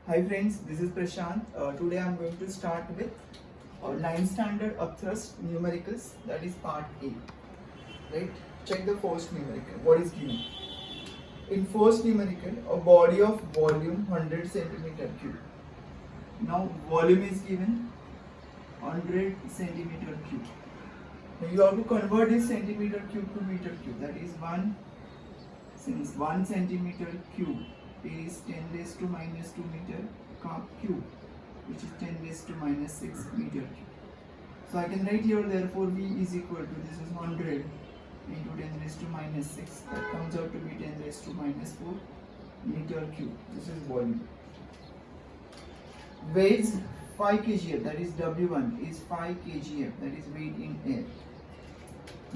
Hi friends, this is Prashant. Today I am going to start with 9th standard upthrust numericals, that is part A. Right? Check the first numerical. What is given? In first numerical, a body of volume 100 centimeter cube. Now volume is given 100 centimeter cube. Now you have to convert this centimeter cube to meter cube. That is 1 centimeter cube is 10 raised to minus 2 meter cube, which is 10 raised to minus 6 meter cube. So I can write here, therefore V is equal to, this is 100 into 10 raised to minus 6, that comes out to be 10 raised to minus 4 meter cube. This is volume. Weighs 5 kgf, that is W1 is 5 kgf, that is weight in air.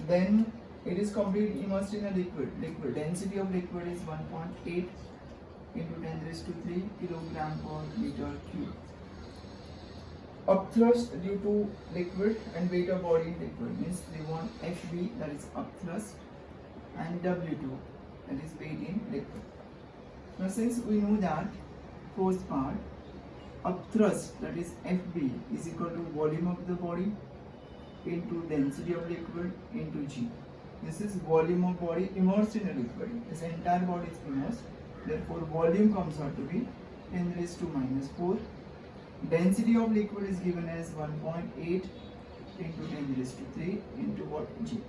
Then it is completely immersed in a liquid. Density of liquid is 1.8 into 10 raised to 3 kilogram per meter cube. Upthrust due to liquid and weight of body in liquid means they want FB, that is upthrust, and W2, that is weight in liquid. Now since we know that first part, upthrust, that is FB, is equal to volume of the body into density of liquid into G. This is volume of body immersed in a liquid. This entire body is immersed. Therefore, volume comes out to be 10 raised to minus 4. Density of liquid is given as 1.8 into 10 raised to 3 into what? G.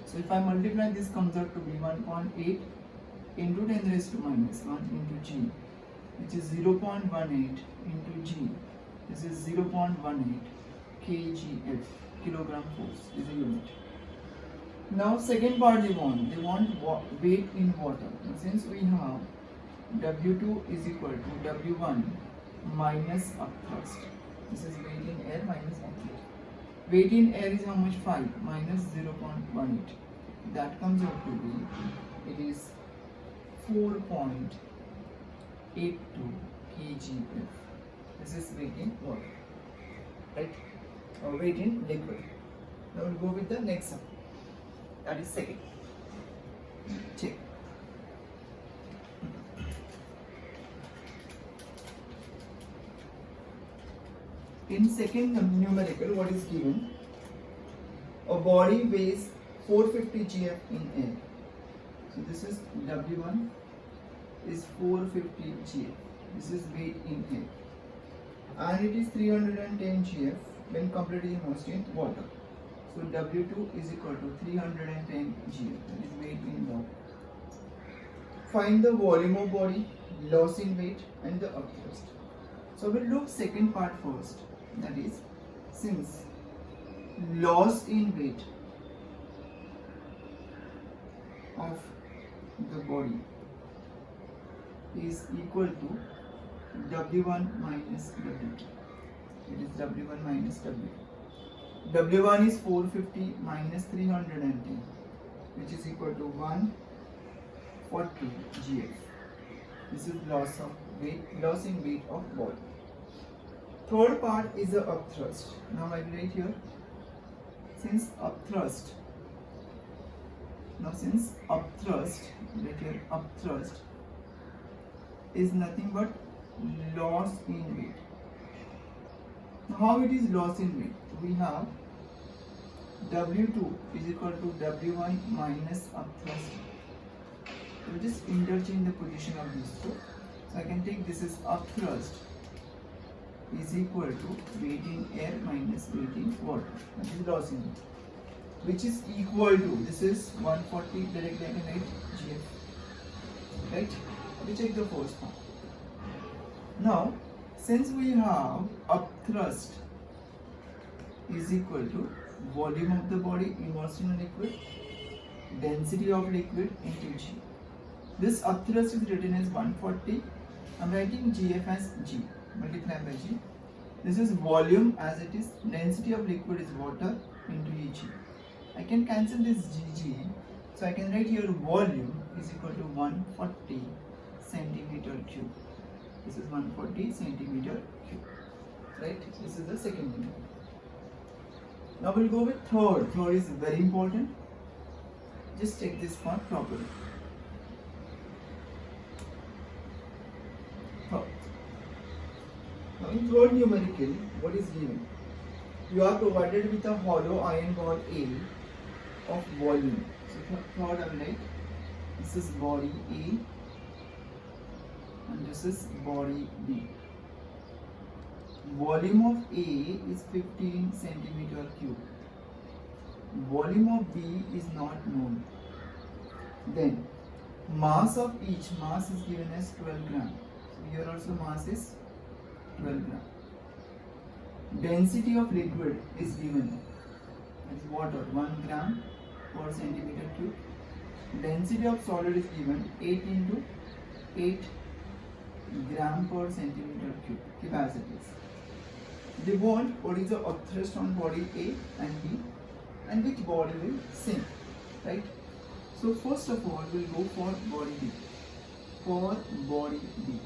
So if I multiply, this comes out to be 1.8 into 10 raised to minus 1 into G, which is 0.18 into G. This is 0.18 kgf, kilogram force is a unit. Now second part they want weight in water. And since we have W2 is equal to W1 minus upthrust. This is weight in air minus upthrust. Weight in air is how much? 5 minus 0.18. That comes out to be, it is 4.82 kgf. This is weight in water. Right? Or weight in liquid. Now we'll go with the next one. That is second. Check. In second numerical, what is given? A body weighs 450 gf in air. So this is W1 is 450 gf. This is weight in air. And it is 310 gf when completely immersed in water. So W2 is equal to 310 gf, that is weight in water. Find the volume of body, loss in weight, and the upthrust. So we'll look second part first. That is, since loss in weight of the body is equal to W1 minus W2. It is W1 minus W2. W1 is 450 minus 310, which is equal to 140 gf. This is loss in weight of body. Third part is the upthrust. Now I will write here, since upthrust, write here upthrust is nothing but loss in weight. Now how it is loss in weight? We have W2 is equal to W1 minus upthrust. We will just interchange the position of these two. So I can take this is upthrust is equal to weight in air minus weight in water. That is loss in weight, which is equal to, this is 140, directly I can write gf. Right? We check the first part. Now, since we have upthrust is equal to volume of the body immersed in a liquid, density of liquid into G. This upthrust is written as 140. I am writing GF as G, multiplied by G. This is volume as it is, density of liquid is water into Eg. I can cancel this Gg, so I can write here volume is equal to 140 centimeter cube. This is 140 centimeter cube. Right? This is the second one. Now we'll go with third. Third is very important. Just take this part properly. Third. in third numerical, what is given? You are provided with a hollow iron ball A of volume. So third I will write, this is body A and this is body B. Volume of A is 15 centimeter cube. Volume of B is not known. Then mass of each, mass is given as 12 gram. So here also mass is 12 gram. Density of liquid is given as water 1 gram per centimeter cube. Density of solid is given 8 into 8 gram per centimeter cube. Keep as it is. They want what is the thrust on body A and B and which body will sink, right? So first of all we'll go for body B. For body B,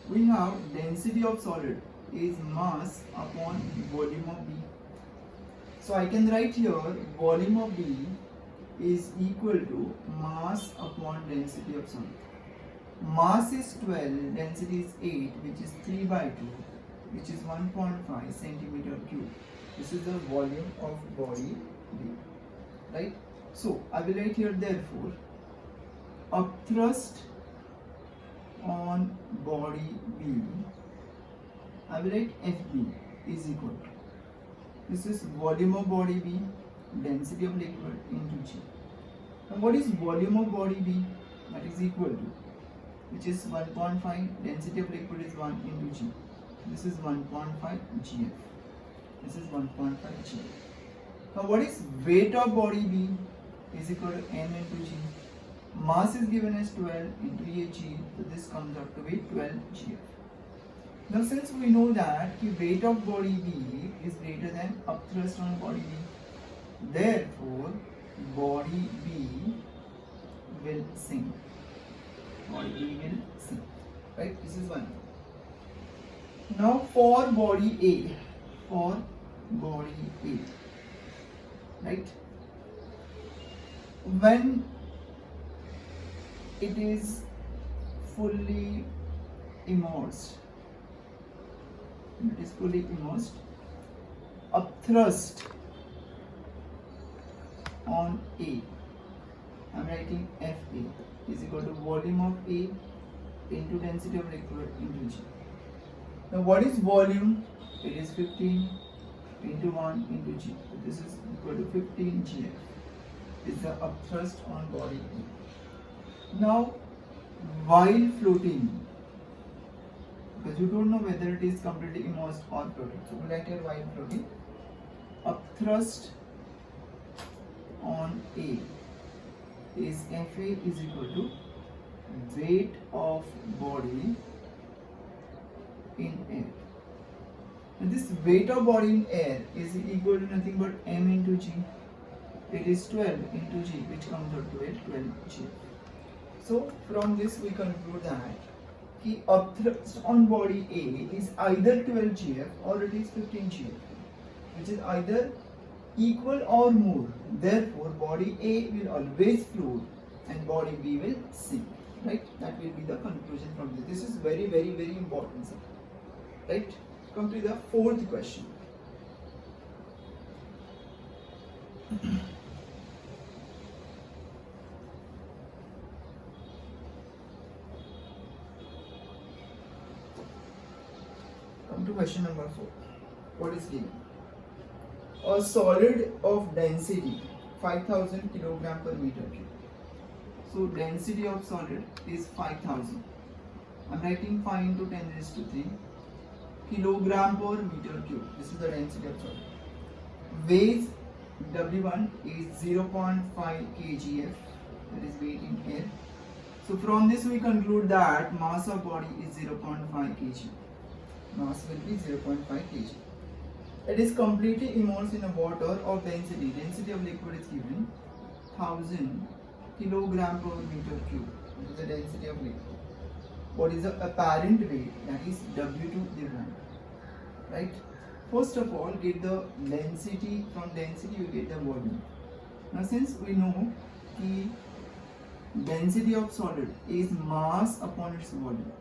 we have density of solid is mass upon volume of B. So I can write here volume of B is equal to mass upon density of solid. Mass is 12, density is 8, which is 3 by 2, which is 1.5 centimeter cube. This is the volume of body B, right? So I will write here therefore upthrust on body B, I will write FB is equal to, this is volume of body B, density of liquid into G. Now what is volume of body B? That is equal to, which is 1.5, density of liquid is 1 into G. This is 1.5 GF. This is 1.5 GF. Now what is weight of body B is equal to M into G. Mass is given as 12 into Ag, so this comes out to be 12 GF. Now since we know that the weight of body B is greater than upthrust on body B, therefore body B will sink. Body B will sink. Right? This is one. Now for body A, for body A, right? When it is fully immersed, upthrust on A, I am writing FA is equal to volume of A into density of liquid into G. Now what is volume? It is 15 into 1 into G. So this is equal to 15 GF is the upthrust on body A. Now while floating, because you don't know whether it is completely immersed or floating, so we write here while floating, upthrust on A is Fa is equal to weight of body in air. And this weight of body in air is equal to nothing but M into G. It is 12 into G, which comes out to 12 G. So from this we conclude that the upthrust on body A is either 12 GF or it is 15 GF, which is either equal or more. Therefore body A will always float and body B will sink. Right? That will be the conclusion from this. This is very, very, very important. Right? Come to the fourth question. Come to question number 4. What is given? A solid of density 5000 kilogram per meter cube. So density of solid is 5000. I am writing 5 into 10 raised to 3 kilogram per meter cube. This is the density of solid. Weight W1 is 0.5 kgf, that is weight in air. So from this we conclude that mass of body is 0.5 kg. Mass will be 0.5 kg. It is completely immersed in a water of density. Density of liquid is given 1000 kilogram per meter cube. This is the density of liquid. What is the apparent weight? That is W2 given. Right? First of all, get the density. From density you get the volume. Now since we know the density of solid is mass upon its volume,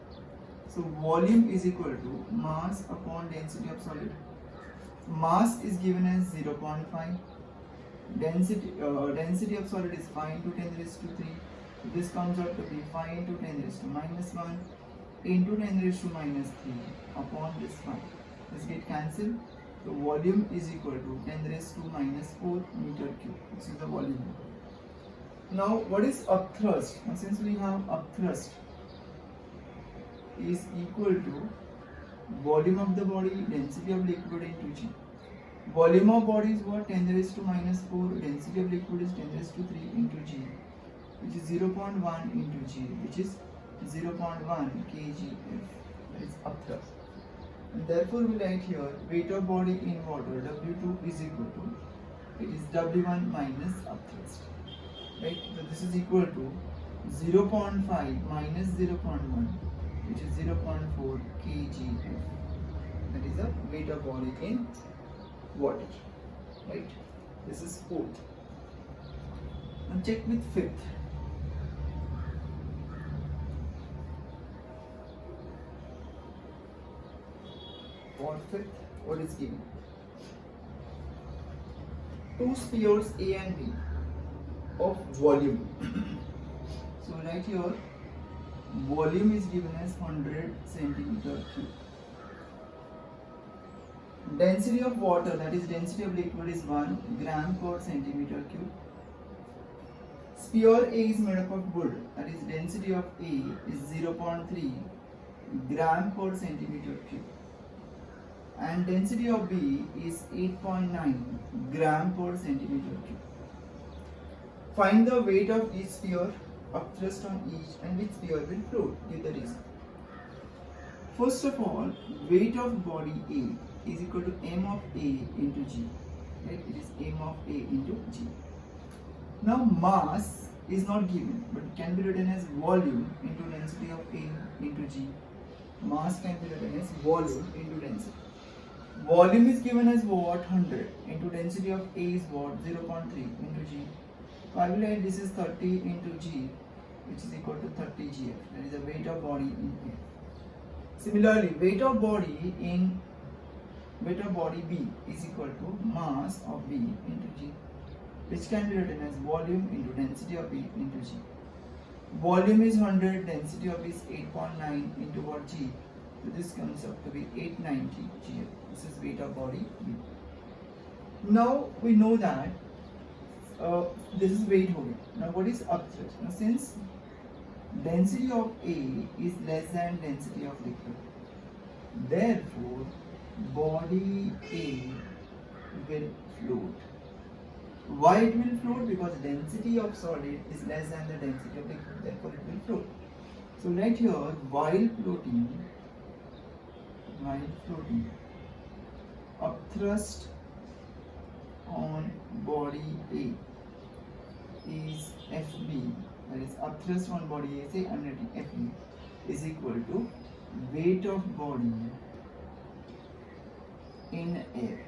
So volume is equal to mass upon density of solid. Mass is given as 0.5. Density of solid is 5 into 10 raised to 3. So this comes out to be 5 into 10 raised to minus 1 into 10 raised to minus 3 upon this 5. This get cancelled. The volume is equal to 10 raised to minus 4 meter cube. This is the volume. Now what is upthrust? Now since we have upthrust is equal to volume of the body, density of liquid into G. Volume of body is what? 10 raised to minus 4. Density of liquid is 10 raised to 3 into G, which is 0.1 into G, which is 0.1 kgf. That is upthrust. And therefore we write here weight of body in water W2 is equal to, it is W1 minus upthrust. Right? So this is equal to 0.5 minus 0.1, which is 0.4 kgf. That is the weight of body in water. Right? This is fourth. Now check with fifth. For fifth, what is given? Two spheres A and B of volume. So right here, volume is given as 100 centimeter cube. Density of water, that is density of liquid, is 1 gram per centimeter cube. Sphere A is made up of wood, that is density of A is 0.3 gram per centimeter cube. And density of B is 8.9 gram per centimeter cube. Find the weight of each sphere, upthrust on each, and which sphere will float. Give the reason. First of all, weight of body A is equal to m of A into G. Right? It is m of A into G. Now mass is not given, but can be written as volume into density of A into G. Mass can be written as volume into density. Volume is given as what? 100 into density of A is what? 0.3 into G. So I will write this is 30 into G, which is equal to 30 GF. That is the weight of body in A. Similarly, weight of body B is equal to mass of B into G, which can be written as volume into density of B into G. Volume is 100, density of B is 8.9 into what? G. So this comes up to be 890 GF. This is weight of body B. Now we know that this is weight volume. Now what is upthrust? Now since density of A is less than density of liquid, therefore body A will float. Why it will float? Because density of solid is less than the density of liquid, therefore it will float. So right here, while floating, upthrust on body A is FB, that is upthrust on body A, say I'm writing FB, is equal to weight of body in air.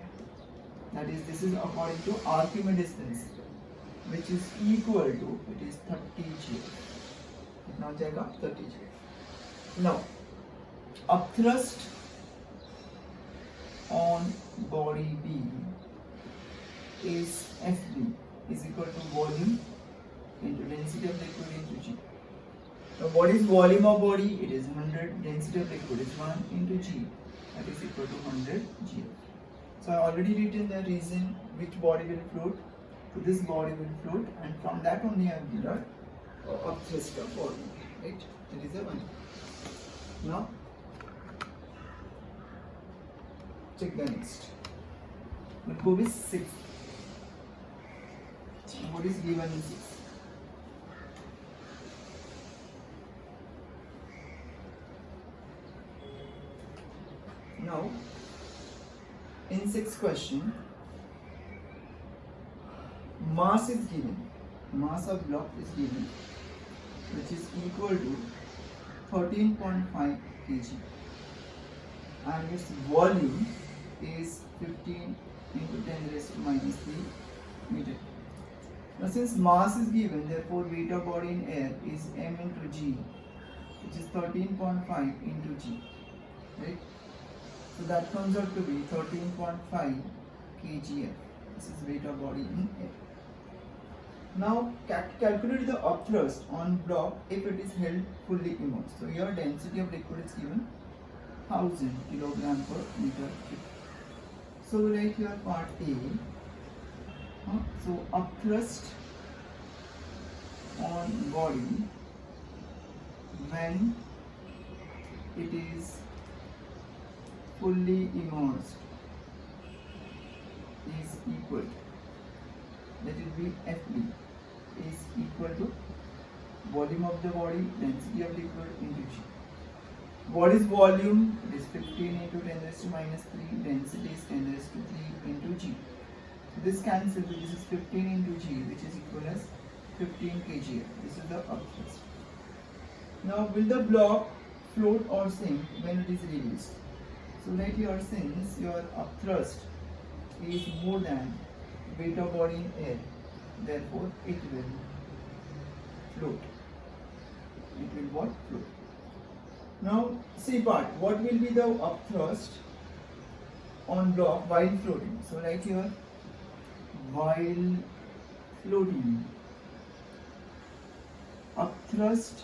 That is, this is according to Archimedes principle, which is equal to, it is 30 G. Now jayega 30 G. Now upthrust on body B is FB is equal to volume into density of liquid into G. Now what is volume of body? It is 100, density of liquid is 1 into G, that is equal to 100 G. So I already written the reason which body will float. So this body will float, and from that only I have derived upthrust of body. Right? That is the one. Now check the next. We'll go with 6. What is given in 6? Now, in 6th question, mass is given. Mass of block is given, which is equal to 13.5 kg, and its volume is 15 into 10 raised to minus 3 meter. Now since mass is given, therefore weight of body in air is m into G, which is 13.5 into G, right? So that comes out to be 13.5 kgf. This is weight of body in air. Now calculate the upthrust on block if it is held fully immersed. So your density of liquid is given 1000 kilogram per meter cube. So we write here part A. So upthrust on body when it is fully immersed is equal, that will be FB, is equal to volume of the body, density of liquid into G. What is volume? It is 15 into 10 raised to minus 3, density is 10 raised to 3 into G. So this cancels, this is 15 into G, which is equal as 15 kgf. This is the upthrust. Now will the block float or sink when it is released? So right here, since your upthrust is more than weight of body in air, therefore it will float. It will what? Float. Now C part, what will be the upthrust on block while floating? So right here, while floating, upthrust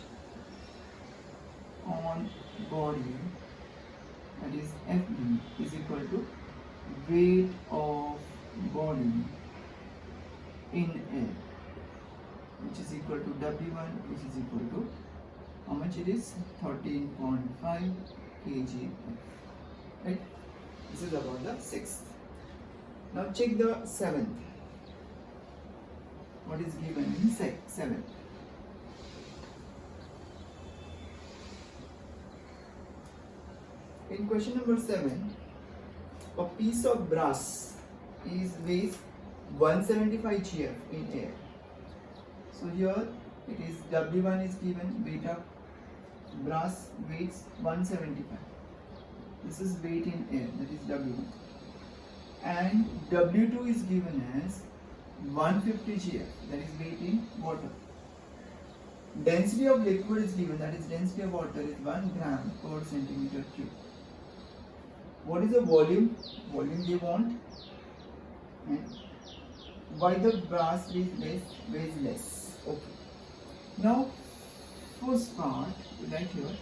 on body, that is FB, is equal to weight of body in air, which is equal to W1, which is equal to how much it is? 13.5 kg. Right? This is about the 6th. Now check the 7th. What is given in 7th? In question number 7, a piece of brass is weighs 175 gf in air. So here it is W1 is given, weight of brass weighs 175. This is weight in air, that is W1. And W2 is given as 150 gf, that is weight in water. Density of liquid is given, that is density of water is 1 gram per centimeter cube. What is the volume? Volume they want. And why the brass weighs less? Okay. Now, first part, right here,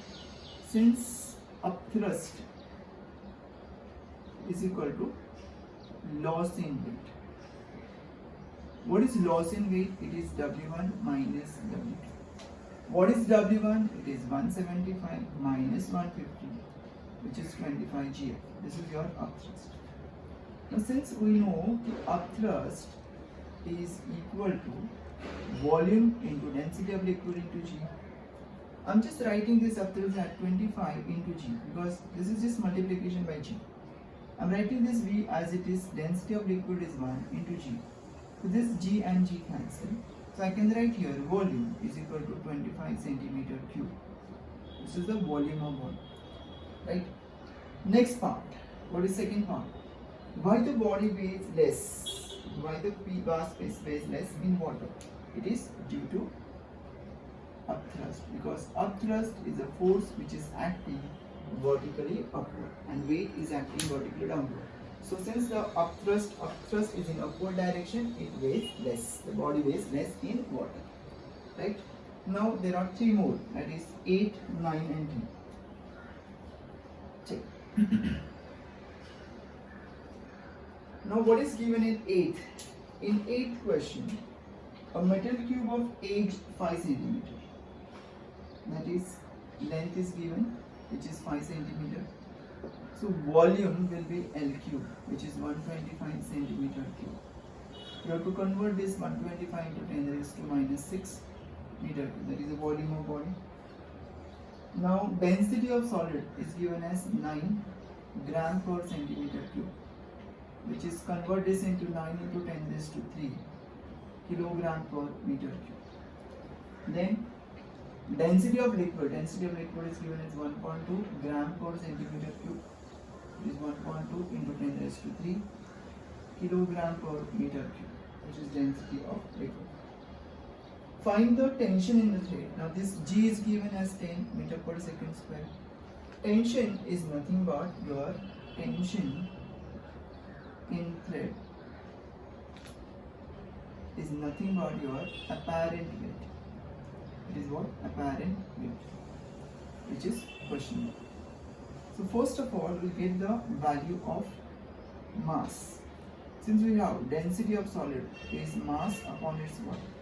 since upthrust is equal to loss in weight. What is loss in weight? It is W1 minus W2. What is W1? It is 175 minus 150, which is 25 gf. This is your upthrust. Now since we know the upthrust is equal to volume into density of liquid into G, I'm just writing this upthrust at 25 into G because this is just multiplication by G. I'm writing this V as it is density of liquid is 1 into G. So this G and G cancel. So I can write here volume is equal to 25 centimeter cube. This is the volume of water. Right? Next part. What is second part? Why the body weighs less? Why the brass weighs less in water? It is due to upthrust, because upthrust is a force which is acting vertically upward and weight is acting vertically downward. So since the upthrust is in upward direction, it weighs less. The body weighs less in water. Right? Now there are 3 more, that is 8, 9 and 10. Check. Now what is given in 8th? In 8th question, a metal cube of age 5 cm. That is, length is given, which is 5 cm. So volume will be L cube, which is 125 centimeter cube. You have to convert this 125 into 10 raised to minus 6 meter cube. That is the volume of body. Now density of solid is given as 9 gram per centimeter cube, which is convert this into 9 into 10 raised to 3 kilogram per meter cube. Then density of liquid is given as 1.2 gram per centimeter cube. It is 1.2 into 10 raised to 3 kilogram per meter cube, which is density of liquid. Find the tension in the thread. Now this G is given as 10 meter per second square. Tension is nothing but your tension in thread is nothing but your apparent weight. It is what? Apparent weight, which is question mark. So first of all, we get the value of mass. Since we have density of solid is mass upon its volume.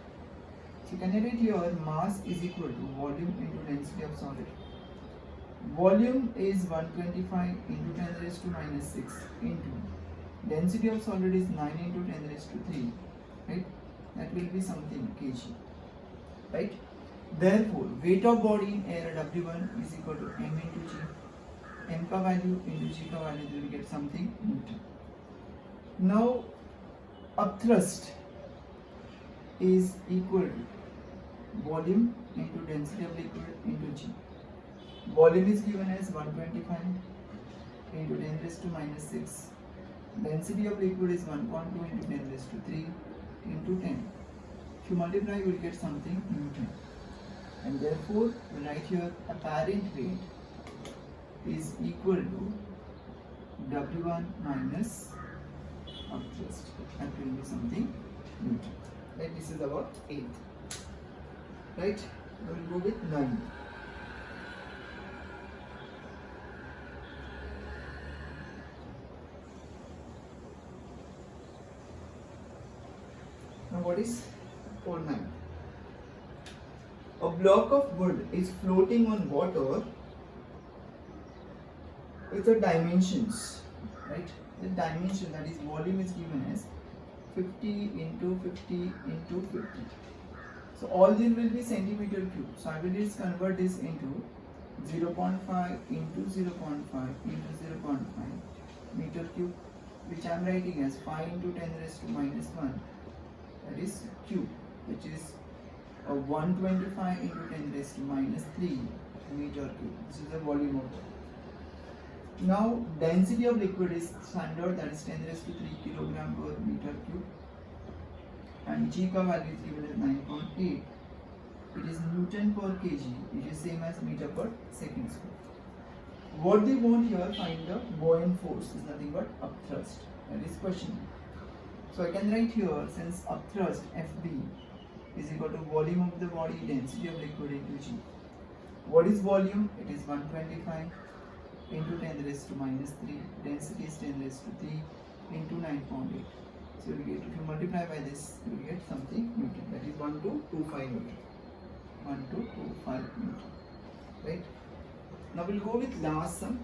So can I write here mass is equal to volume into density of solid. Volume is 125 into 10 raised to minus 6 into density of solid is 9 into 10 raised to 3, right? That will be something kg, right? Therefore, weight of body in air W1 is equal to m into g. M ka value into g ka value, you will get something Newton. Now, upthrust is equal to volume into density of liquid into g. Volume is given as 125 into 10 raised to minus 6. Density of liquid is 1.2 into 10 raised to 3 into 10. If you multiply, you will get something Newton. And therefore, we write here apparent weight is equal to W1 minus upthrust. That will be something Newton. Right? This is our 8th. Right? We will go with 9. Now what is 4-9? A block of wood is floating on water with the dimensions, right? The dimension, that is volume, is given as 50 into 50 into 50. So all these will be centimeter cube. So I will just convert this into 0.5 into 0.5 into 0.5 meter cube, which I am writing as 5 into 10 raised to minus 1. That is cube, which is 125 into 10 raised to minus 3 meter cube. This is the volume of water. Now density of liquid is standard, that is 10 raised to 3 kilogram per meter cube, and G ka value is given as 9.8. It is Newton per kg, which is same as meter per second square. What they want here, find the buoyant force, is nothing but upthrust. That is question. So I can write here, since upthrust FB is equal to volume of the body, density of liquid into G. What is volume? It is 125 into 10 raised to minus 3. Density is 10 raised to 3 into 9.8. So you get, if you multiply by this, you will get something Newton. That is 1225 Newton. 1225 Newton. Right? Now we'll go with last sum.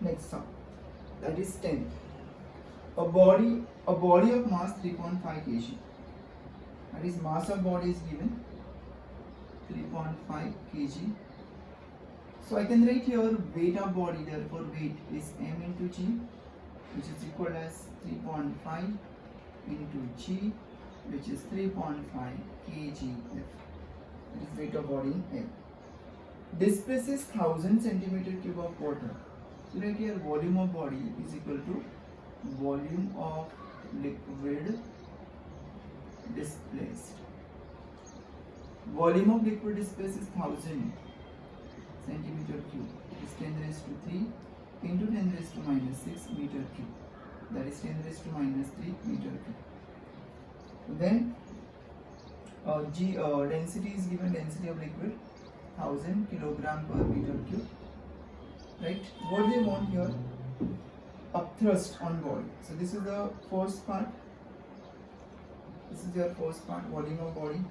Next sum. That is 10. A body of mass 3.5 kg. That is mass of body is given 3.5 kg. So I can write here weight of body, therefore weight is m into g, which is equal as 3.5 into g, which is 3.5 kg f. That is weight of body in air. Displaces 1000 centimeter cube of water. So right here volume of body is equal to volume of liquid displaced. Volume of liquid displaced is 1000 centimeter cube. It is 10 raised to 3 into 10 raised to minus 6 meter cube. That is 10 raised to minus 3 meter cube. Then density is given, density of liquid 1000 kilogram per meter cube. Right? What they want here? Upthrust on body. So this is the first part. This is your first part, volume of body.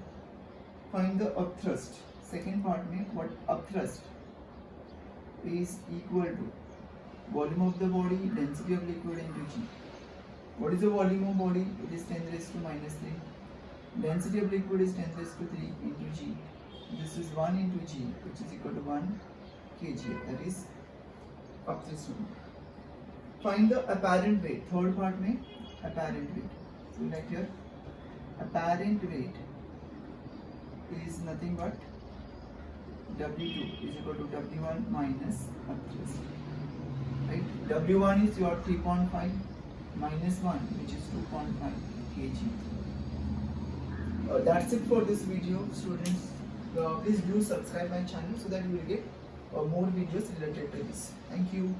Find the upthrust. Second part में what upthrust is equal to volume of the body, density of liquid into G. What is the volume of body? It is 10 raised to minus 3. Density of liquid is 10 raised to 3 into G. This is 1 into G, which is equal to 1 kg. That is upthrust. Find the apparent weight. Third part में apparent weight. So like here, apparent weight is nothing but W2 is equal to W1 minus upthrust. right? W1 is your 3.5 minus 1, which is 2.5 kg. That's it for this video, students. Please do subscribe my channel so that you will get more videos related to this. Thank you.